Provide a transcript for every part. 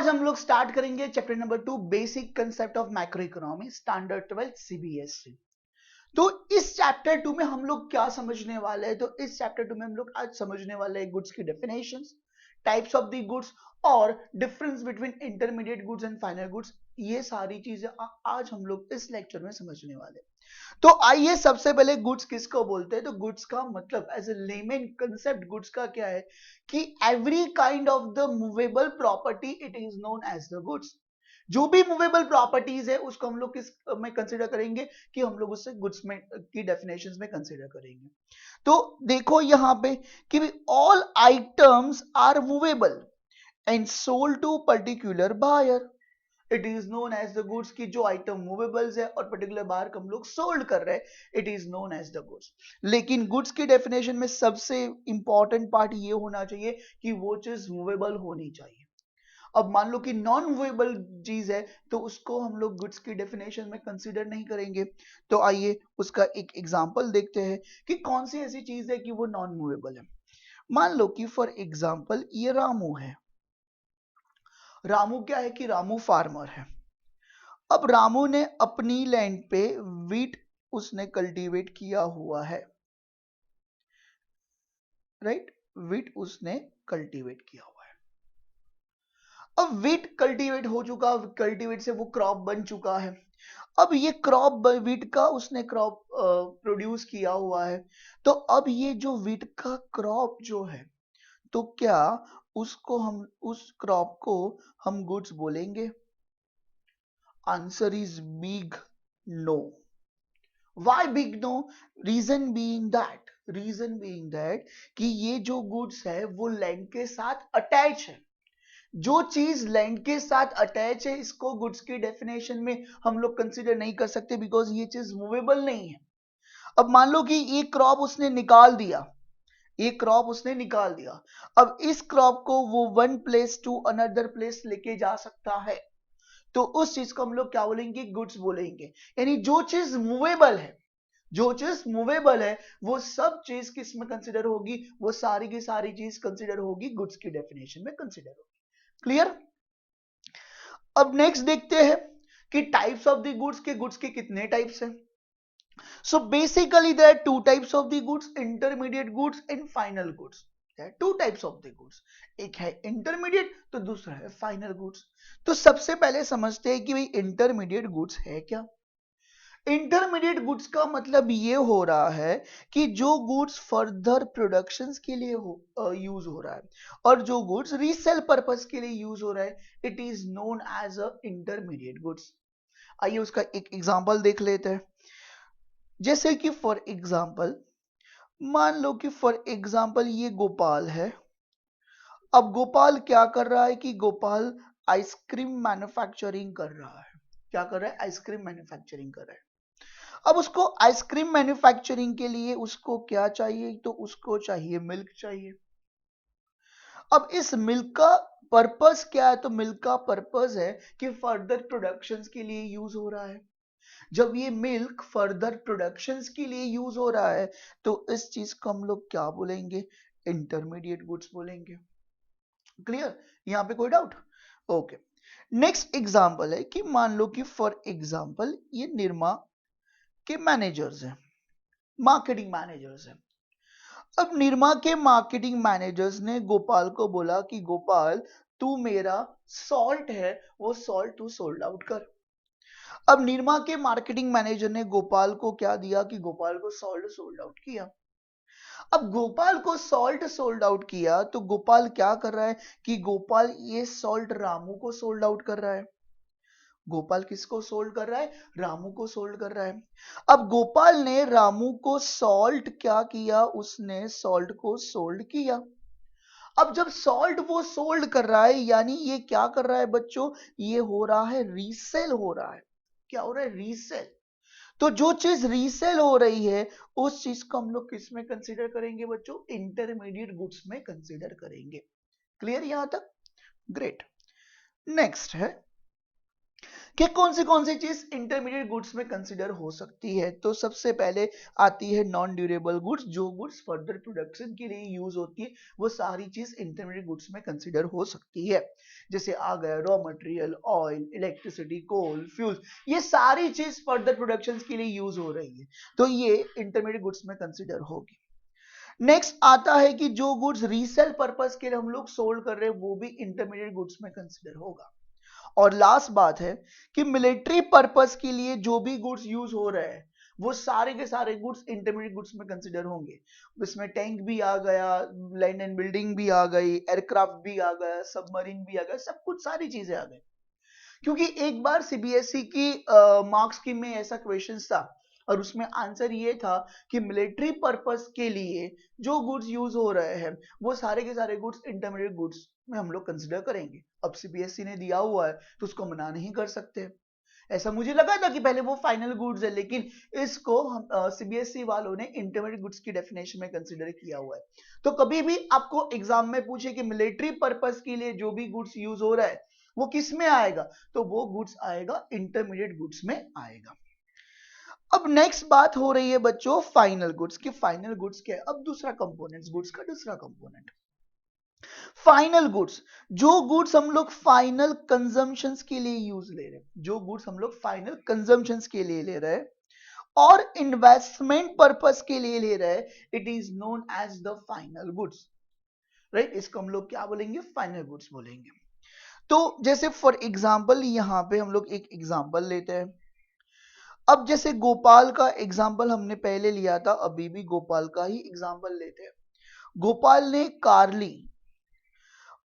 आज हम लोग स्टार्ट करेंगे chapter number 2, basic concept of macro economy, standard 12 CBSE. तो इस चैप्टर 2 में हम लोग क्या समझने वाले हैं? तो इस चैप्टर 2 में हम लोग आज समझने वाले हैं गुड्स की definitions, types of the goods और difference between intermediate goods and final goods. ये सारी चीजें आज हम लोग इस लेक्चर में समझने वाले हैं। तो आइए सबसे पहले गुड्स किसको बोलते हैं? तो गुड्स का मतलब as a layman concept goods का क्या है कि every kind of the movable property it is known as the goods. जो भी मूवेबल प्रॉपर्टीज है उसको हम लोग किस में कंसीडर करेंगे कि हम लोग उससे गुड्स में की डेफिनेशंस में कंसीडर करेंगे। तो देखो यहां पे कि all items are movable and sold to particular buyer, it is known as the goods. की जो आइटम मूवेबल्स है और पर्टिकुलर बायर को हम लोग सोल्ड कर रहे हैं, it is known as the goods. लेकिन गुड्स की डेफिनेशन में सबसे इंपॉर्टेंट पार्ट ये होना चाहिए कि वो चीज मूवेबल होनी चाहिए। अब मान लो कि नॉन मूवेबल चीज है तो उसको हम लोग गुड्स की डेफिनेशन में कंसीडर नहीं करेंगे। तो आइए उसका एक एग्जांपल देखते हैं कि कौन सी ऐसी चीज है कि वो नॉन मूवेबल है। मान लो कि फॉर एग्जांपल ये रामू है। रामू क्या है कि रामू फार्मर है। अब रामू ने अपनी लैंड पे वीट उसने कल्टीवेट किया हुआ है, राइट? वीट उसने कल्टीवेट किया हुआ है। अब वीट कल्टीवेट हो चुका, कल्टीवेट से वो क्रॉप बन चुका है। अब ये क्रॉप वीट का उसने क्रॉप प्रोड्यूस किया हुआ है। तो अब ये जो वीट का क्रॉप जो है, तो क्या उसको हम उस क्रॉप को हम गुड्स बोलेंगे? Answer is big no. Why big no? Reason being that कि ये जो गुड्स है वो लैंड के साथ अटैच है। जो चीज लैंड के साथ अटैच है इसको गुड्स की डेफिनेशन में हम लोग कंसीडर नहीं कर सकते, बिकॉज ये चीज मूवेबल नहीं है। अब मान लो कि ये क्रॉप उसने निकाल दिया, ये क्रॉप उसने निकाल दिया। अब इस क्रॉप को वो one place to another place लेके जा सकता है, तो उस चीज को हम लोग क्या बोलेंगे? गुड्स बोलेंगे। यानी जो चीज मूवेबल है, जो चीज मूवेबल है वो सब चीज किस में कंसिडर होगी? वो सारी की सारी चीज कंसिडर होगी गुड्स की डेफिनेशन में कंसिडर होगी। क्लियर? अब नेक्स्ट देखते हैं कि टाइप्स ऑफ द गुड्स के कितने टाइप्स हैं। So basically there are two types of the goods, intermediate goods and final goods. Two types of the goods, एक है इंटरमीडिएट तो दूसरा है फाइनल गुड्स। तो सबसे पहले समझते हैं कि भाई इंटरमीडिएट गुड्स है क्या। इंटरमीडिएट गुड्स का मतलब ये हो रहा है कि जो गुड्स फर्दर प्रोडक्शंस के लिए यूज हो रहा है और जो गुड्स रीसेल पर्पस के लिए यूज हो रहा है, it is known as a intermediate goods. आइए उसका एक एग्जांपल देख लेते हैं। जैसे कि फॉर एग्जांपल मान लो कि फॉर एग्जांपल ये गोपाल है। अब गोपाल क्या कर रहा है कि गोपाल आइसक्रीम मैन्युफैक्चरिंग कर रहा है। क्या कर रहा है? आइसक्रीम मैन्युफैक्चरिंग कर रहा है। अब उसको आइसक्रीम मैन्युफैक्चरिंग के लिए उसको क्या चाहिए? तो उसको चाहिए मिल्क चाहिए। अब इस मिल्क का पर्पस क्या है? तो मिल्क का पर्पस है कि फर्दर प्रोडक्शंस के लिए यूज हो रहा है। जब ये मिल्क फर्दर प्रोडक्शंस के लिए यूज हो रहा है तो इस चीज को हम लोग क्या बोलेंगे? इंटरमीडिएट गुड्स बोलेंगे। क्लियर? यहां पे कोई डाउट? ओके। नेक्स्ट एग्जांपल है कि मान लो कि फॉर एग्जांपल ये निरमा के मैनेजर्स हैं, मार्केटिंग मैनेजर्स हैं। अब निरमा के मार्केटिंग मैनेजर्स ने गोपाल को बोला कि गोपाल तू मेरा सॉल्ट है वो सॉल्ट तू सोल्ड आउट कर। अब निरमा के मार्केटिंग मैनेजर ने गोपाल को क्या दिया कि गोपाल को सॉल्ट सोल्ड आउट किया। अब गोपाल को सॉल्ट सोल्ड आउट किया तो गोपाल क्या कर रहा है कि गोपाल ये सॉल्ट रामू को सोल्ड आउट कर रहा है। गोपाल किसको सोल्ड कर रहा है? रामू को सोल्ड कर रहा है। अब गोपाल ने रामू को सॉल्ट क्या किया? उसने सॉल्ट को सोल्ड किया। अब जब सॉल्ट वो सोल्ड कर रहा है यानी ये क्या कर रहा है बच्चों? ये हो रहा है रीसेल हो रहा है। क्या हो रहा है? रीसेल। तो जो चीज रीसेल हो रही है उस चीज को हम लोग किस में कंसीडर करेंगे बच्चों? इंटरमीडिएट गुड्स में कंसीडर करेंगे। क्लियर यहां तक? ग्रेट। नेक्स्ट है कि कौन सी चीज इंटरमीडिएट गुड्स में कंसिडर हो सकती है। तो सबसे पहले आती है नॉन ड्यूरेबल गुड्स, जो गुड्स फर्दर प्रोडक्शन के लिए यूज होती है, वो सारी चीज इंटरमीडिएट गुड्स में कंसिडर हो सकती है। जैसे आ गया रॉ मटेरियल, ऑयल, इलेक्ट्रिसिटी, कोल, फ्यूल, ये सारी चीज फर्दर प्रोडक्शन के लिए यूज हो रही है, तो ये इंटरमीडिएट गुड्स में कंसिडर होगी। नेक्स्ट आता है कि जो गुड्स रीसेल पर्पस के लिए हम लोग सोल्ड कर रहे हैं, वो भी इंटरमीडिएट गुड्स में कंसिडर होगा। और लास्ट बात है कि मिलिट्री पर्पस के लिए जो भी गुड्स यूज हो रहे हैं, वो सारे के सारे गुड्स इंटरमीडिएट गुड्स में कंसिडर होंगे। इसमें टैंक भी आ गया, लैंड एंड बिल्डिंग भी आ गई, एयरक्राफ्ट भी आ गया, सबमरीन भी आ गया, सब कुछ सारी चीजें आ गई। क्योंकि एक बार सीबीएसई की मार्क्स स्कीम में ऐसा क्वेश्चन था, और उसमें आंसर ये था कि मिलिट्री पर्पस के लिए जो गुड्स यूज हो रहे हैं, वो सारे के सारे गुड्स इंटरमीडिएट गुड्स में हम लोग कंसिडर करेंगे। अब सीबीएसई ने दिया हुआ है तो उसको मना नहीं कर सकते। ऐसा मुझे लगा था कि पहले वो फाइनल गुड्स है, लेकिन इसको हम सीबीएसई वालों ने इंटरमीडिएट गुड्स की डेफिनेशन में कंसिडर किया हुआ है। तो कभी भी आपको एग्जाम में पूछे कि मिलिट्री पर्पस के लिए जो भी गुड्स यूज हो रहा है वो किस में आएगा, तो वो गुड्स आएगा इंटरमीडिएट गुड्स में आएगा। अब नेक्स्ट बात हो रही है बच्चों फाइनल गुड्स की। फाइनल गुड्स क्या है? अब दूसरा कंपोनेंट, गुड्स का दूसरा कंपोनेंट फाइनल गुड्स। जो गुड्स हम लोग फाइनल कंजम्पशंस के लिए यूज ले रहे हैं, जो गुड्स हम लोग फाइनल कंजम्पशंस के लिए ले रहे हैं और इन्वेस्टमेंट पर्पस के लिए ले रहे हैं, it is known as the final goods, right. इसको हम लोग क्या बोलेंगे? फाइनल गुड्स बोलेंगे। तो जैसे फॉर एग्जाम्पल यहां पे हम लोग एक एग्जाम्पल लेते हैं। अब जैसे गोपाल का एग्जाम्पल हमने पहले लिया था, अभी भी गोपाल का ही एग्जाम्पल लेते हैं। गोपाल ने कार ली,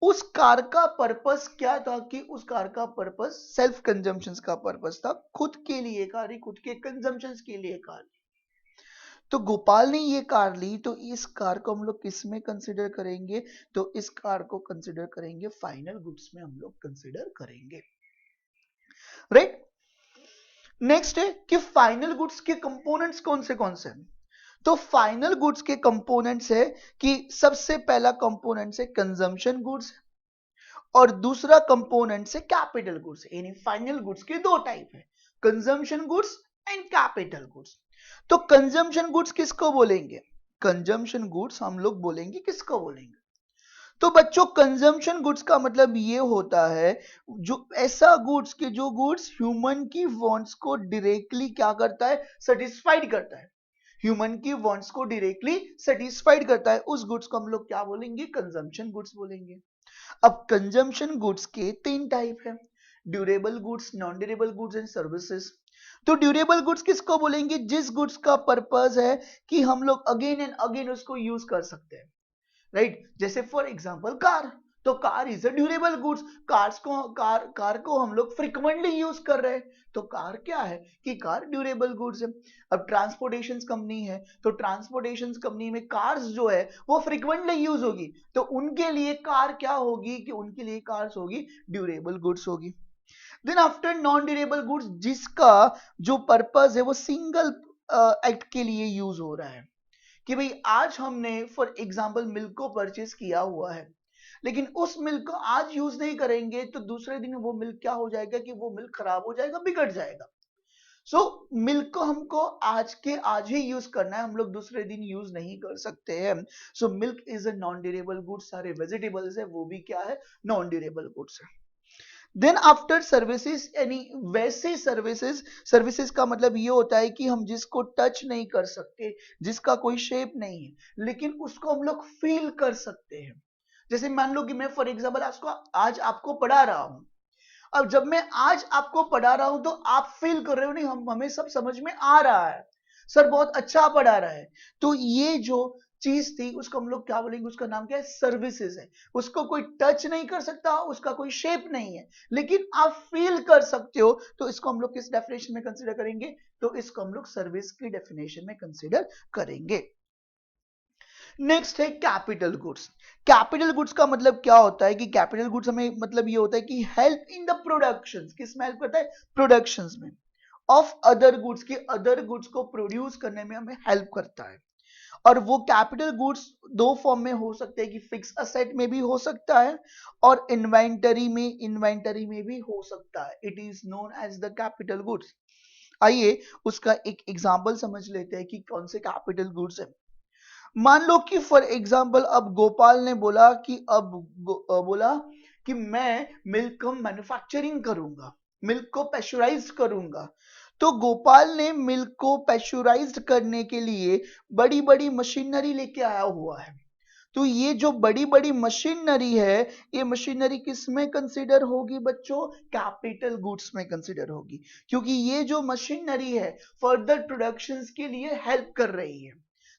उस कार का पर्पस क्या था? कि उस कार का पर्पस सेल्फ कंजम्पशन का पर्पस था, खुद के लिए कार, खुद के कंजम्पशन के लिए कार। तो गोपाल ने ये कार ली, तो इस कार को हम लोग किस में कंसिडर करेंगे? तो इस कार को कंसिडर करेंगे फाइनल गुड्स में हम लोग कंसिडर करेंगे, राइट। नेक्स्ट है कि फाइनल गुड्स के कंपोनेंट्स कौन से हैं। तो फाइनल गुड्स के कंपोनेंट्स है कि सबसे पहला कंपोनेंट है कंजम्पशन गुड्स और दूसरा कंपोनेंट है कैपिटल गुड्स। यानी फाइनल गुड्स के दो टाइप है, consumption goods and capital goods. तो कंजम्पशन गुड्स किसको बोलेंगे? कंजम्पशन गुड्स हम लोग बोलेंगे किसको बोलेंगे? तो बच्चों कंजम्पशन गुड्स का मतलब ये होता है जो ऐसा गुड्स के जो गुड्स ह्यूमन की वांट्स को डायरेक्टली क्या करता है? सेटिस्फाइड करता है। ह्यूमन की वांट्स को डायरेक्टली सेटिस्फाइड करता है, उस गुड्स को हम लोग क्या बोलेंगे? कंजम्पशन गुड्स बोलेंगे। अब कंजम्पशन गुड्स के तीन टाइप है, durable goods, non durable goods and services. तो ड्यूरेबल गुड्स किसको बोलेंगे? जिस गुड्स का पर्पस है कि हम लोग अगेन एंड अगेन उसको यूज कर सकते हैं, राइट। जैसे फॉर एग्जांपल कार, तो car is a durable goods. Car को हम लोग फ्रिक्वेंटली यूज कर रहे हैं, तो कार क्या है? कि कार ड्यूरेबल गुड्स है। अब ट्रांसपोर्टेशन कंपनी है, तो ट्रांसपोर्टेशन कंपनी में कार्स जो है वो फ्रिक्वेंटली यूज होगी, तो उनके लिए कार क्या होगी? कि उनके लिए कार्स होगी ड्यूरेबल गुड्स होगी। Then after non durable goods, जिसका जो पर्पस है वो सिंगल एक्ट के लिए यूज हो रहा है, कि भाई आज हमने फॉर एग्जाम्पल मिल्क को परचेज किया हुआ है, लेकिन उस मिल्क को आज यूज नहीं करेंगे तो दूसरे दिन वो मिल्क क्या हो जाएगा? कि वो मिल्क खराब हो जाएगा, बिगड़ जाएगा। सो मिल्क को हमको आज के आज ही यूज करना है, हम लोग दूसरे दिन यूज नहीं कर सकते हैं। So milk is a non durable goods. सारे वेजिटेबल्स है वो भी क्या है? नॉन ड्यूरेबल गुड्स है। देन आफ्टर सर्विसेज, यानी वैसे सर्विसेज का मतलब ये होता है कि हम जिसको टच नहीं कर सकते, जिसका कोई शेप नहीं है, लेकिन उसको हम लोग फील कर सकते हैं। जैसे मान लो कि मैं फॉर एग्जाम्पल आज आपको पढ़ा रहा हूं। अब जब मैं आज आपको पढ़ा रहा हूं तो आप फील कर रहे हो, नहीं हमें सब समझ में आ रहा है, सर बहुत अच्छा पढ़ा रहा है। तो ये जो चीज थी उसको हम लोग क्या बोलेंगे? उसका नाम क्या है? सर्विसेज है। उसको कोई टच नहीं कर सकता, उसका कोई शेप नहीं है, लेकिन आप फील कर सकते हो, तो इसको हम लोग किस डेफिनेशन में कंसीडर करेंगे? तो इसको हम लोग सर्विस की डेफिनेशन में कंसीडर करेंगे। नेक्स्ट है कैपिटल गुड्स। कैपिटल गुड्स का मतलब क्या होता है? कि कैपिटल गुड्स हमें मतलब ये होता है कि हेल्प इन द प्रोडक्शन। किस में हेल्प करता है? प्रोडक्शन में। ऑफ अदर गुड्स, की अदर गुड्स को प्रोड्यूस करने में हमें हेल्प करता है। और वो कैपिटल गुड्स दो फॉर्म में हो सकते हैं कि फिक्स असेट में भी हो सकता है और इन्वेंटरी में भी हो सकता है. It is known as the capital goods. आइए उसका एक एग्जांपल समझ लेते हैं कि कौन से कैपिटल गुड्स है. मान लो कि फॉर एग्जांपल अब गोपाल ने बोला कि बोला कि मैं मिल्क मैन्युफैक्चरिंग करूंगा, मिल्क को पेस्चराइज करूंगा. तो गोपाल ने मिल्क को पेस्चराइज करने के लिए बड़ी बड़ी मशीनरी लेके आया हुआ है. तो ये जो बड़ी बड़ी मशीनरी है, ये मशीनरी किस में कंसिडर होगी बच्चों? कैपिटल गुड्स में कंसिडर होगी, क्योंकि ये जो मशीनरी है फर्दर प्रोडक्शंस के लिए हेल्प कर रही है.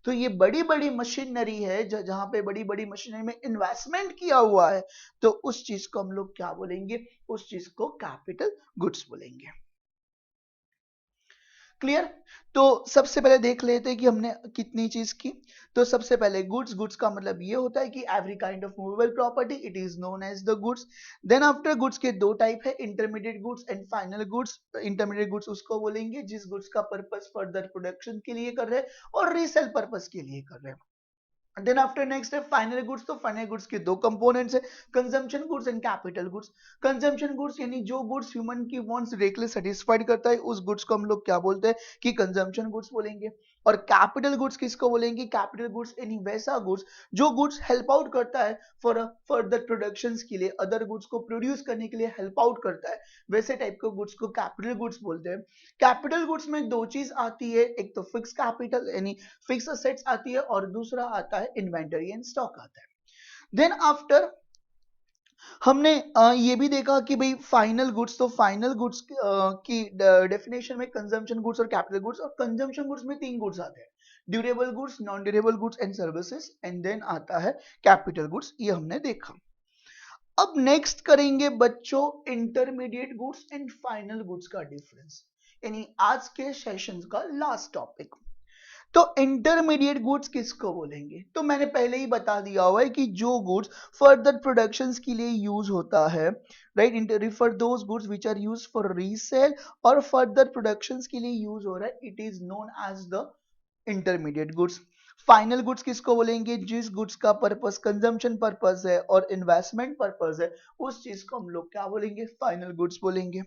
तो ये बड़ी बड़ी मशीनरी है जहां पे बड़ी बड़ी मशीनरी में इन्वेस्टमेंट किया हुआ है, तो उस चीज को हम लोग क्या बोलेंगे? उस चीज को कैपिटल गुड्स बोलेंगे. क्लियर? तो सबसे पहले देख लेते हैं कि हमने कितनी चीज की. तो सबसे पहले गुड्स. गुड्स का मतलब ये होता है कि every kind of movable property, it is known as the goods. Then after goods के दो टाइप है, intermediate goods and final goods. Intermediate goods उसको बोलेंगे जिस गुड्स का पर्पस फर्दर प्रोडक्शन के लिए कर रहे हैं और रीसेल पर्पस के लिए कर रहे हैं. देन आफ्टर नेक्स्ट है फाइनल गुड्स. तो फाइनल गुड्स के दो कंपोनेंट्स है, consumption goods and capital goods. Consumption goods यानी जो गुड्स ह्यूमन की वांट्स डायरेक्टली सेटिस्फाइड करता है, उस गुड्स को हम लोग क्या बोलते हैं? कि कंजम्पशन गुड्स बोलेंगे. और कैपिटल गुड्स किसको बोलेंगे? कैपिटल गुड्स यानी वैसा गुड्स जो गुड्स हेल्प आउट करता है फॉर फर्दर प्रोडक्शंस के लिए, अदर गुड्स को प्रोड्यूस करने के लिए हेल्प आउट करता है, वैसे टाइप के गुड्स को कैपिटल गुड्स बोलते हैं. कैपिटल गुड्स में दो चीज आती है, एक तो फिक्स कैपिटल यानी फिक्स असेट्स आती है और दूसरा आता है इन्वेंटरी एंड स्टॉक आता है. देन आफ्टर हमने ये भी देखा कि भाई फाइनल गुड्स. तो फाइनल गुड्स की डेफिनेशन में कंजम्पशन गुड्स और कैपिटल गुड्स. और कंजम्पशन गुड्स में तीन गुड्स आते हैं, durable goods, non durable goods and services. And then आता है कैपिटल गुड्स. ये हमने देखा. अब नेक्स्ट करेंगे बच्चों intermediate goods and final goods का डिफरेंस, यानी आज के सेशन का लास्ट टॉपिक. तो इंटरमीडिएट गुड्स किसको बोलेंगे? तो मैंने पहले ही बता दिया हुआ है कि जो गुड्स फर्दर प्रोडक्शंस के लिए यूज होता है, right, refer those goods which are use for resale और फर्दर प्रोडक्शंस के लिए यूज हो रहा है, it is known as the intermediate goods. Final goods किसको बोलेंगे? जिस गुड्स का पर्पस कंजम्पशन पर्पस है और इन्वेस्टमेंट पर्पस है, उस चीज को हम लोग क्या बोलेंगे? फाइनल गुड्स बोलेंगे.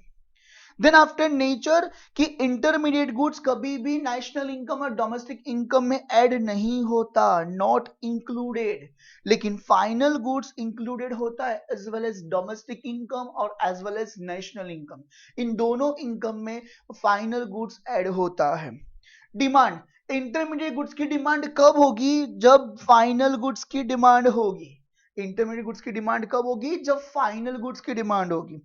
देन आफ्टर नेचर कि इंटरमीडिएट गुड्स कभी भी नेशनल इनकम और डोमेस्टिक इनकम में ऐड नहीं होता, नॉट इंक्लूडेड. लेकिन फाइनल गुड्स इंक्लूडेड होता है as well as domestic income और as well as national income. इन दोनों इनकम में फाइनल गुड्स ऐड होता है. डिमांड. इंटरमीडिएट गुड्स की डिमांड कब होगी? जब फाइनल गुड्स की डिमांड होगी. इंटरमीडिएट गुड्स की डिमांड कब होगी? जब फाइनल गुड्स की डिमांड होगी.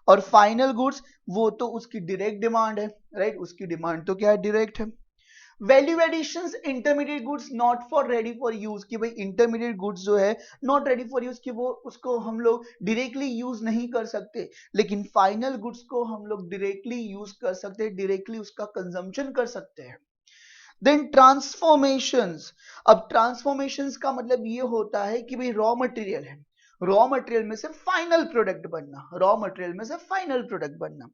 और फाइनल गुड्स वो तो उसकी डायरेक्ट डिमांड है, राइट, उसकी डिमांड तो क्या है? डायरेक्ट है. Value additions intermediate goods not for ready for use, कि भाई इंटरमीडिएट गुड्स जो है नॉट रेडी फॉर यूज, कि वो उसको हम लोग डायरेक्टली यूज नहीं कर सकते. लेकिन फाइनल गुड्स को हम लोग डायरेक्टली यूज कर सकते हैं, डायरेक्टली उसका कंजम्पशन कर सकते हैं. Then transformations. अब ट्रांसफॉर्मेशंस का मतलब ये होता है कि भाई रॉ मटेरियल है, रॉ मटेरियल में से फाइनल प्रोडक्ट बनना, रॉ मटेरियल में से फाइनल प्रोडक्ट बनना.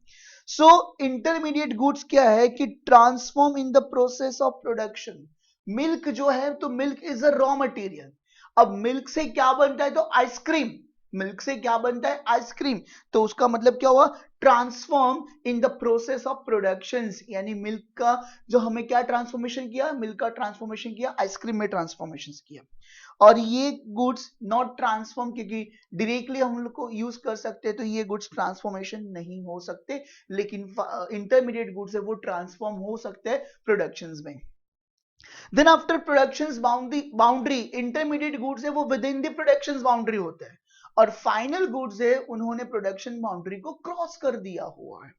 सो इंटरमीडिएट गुड्स क्या है कि transform in the process of production. Milk जो है, तो milk is a raw material. अब मिल्क से क्या बनता है? तो आइसक्रीम. मिल्क से क्या बनता है? आइसक्रीम. तो उसका मतलब क्या हुआ? Transform in the process of production, यानी मिल्क का जो हमें क्या ट्रांसफॉर्मेशन किया? मिल्क का ट्रांसफॉर्मेशन किया, आइसक्रीम में ट्रांसफॉर्मेशन किया. और ये गुड्स नॉट ट्रांसफॉर्म, क्योंकि डायरेक्टली हम लोग को यूज कर सकते हैं, तो ये गुड्स ट्रांसफॉर्मेशन नहीं हो सकते. लेकिन इंटरमीडिएट गुड्स है वो ट्रांसफॉर्म हो सकते हैं प्रोडक्शंस में. Then after productions boundary. Intermediate goods है वो within the productions boundary होते हैं, और फाइनल गुड्स है उन्होंने प्रोडक्शन बाउंड्री को क्रॉस कर दिया हुआ है.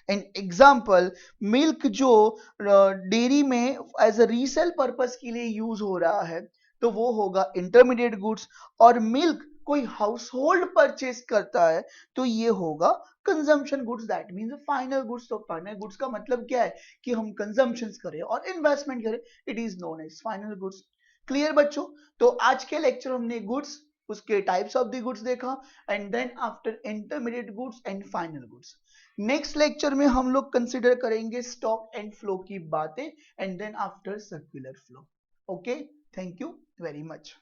एन एग्जाम्पल, मिल्क जो डेयरी में एज अ रीसेल पर्पस के लिए यूज हो रहा है, तो वो होगा इंटरमीडिएट गुड्स. और मिल्क कोई हाउस होल्ड परचेस करता है, तो ये होगा consumption goods, that means final goods. तो फाइनल गुड्स का मतलब क्या है? कि हम कंजम्पशन करें और इन्वेस्टमेंट करें, it is known as final goods. Clear बच्चों? तो आज के लेक्चर हमने गुड्स, उसके टाइप्स ऑफ द गुड्स देखा, and then after intermediate goods and final goods. Next lecture में हम लोग कंसिडर करेंगे स्टॉक एंड फ्लो की बातें, and then after circular flow. Okay. Thank you very much.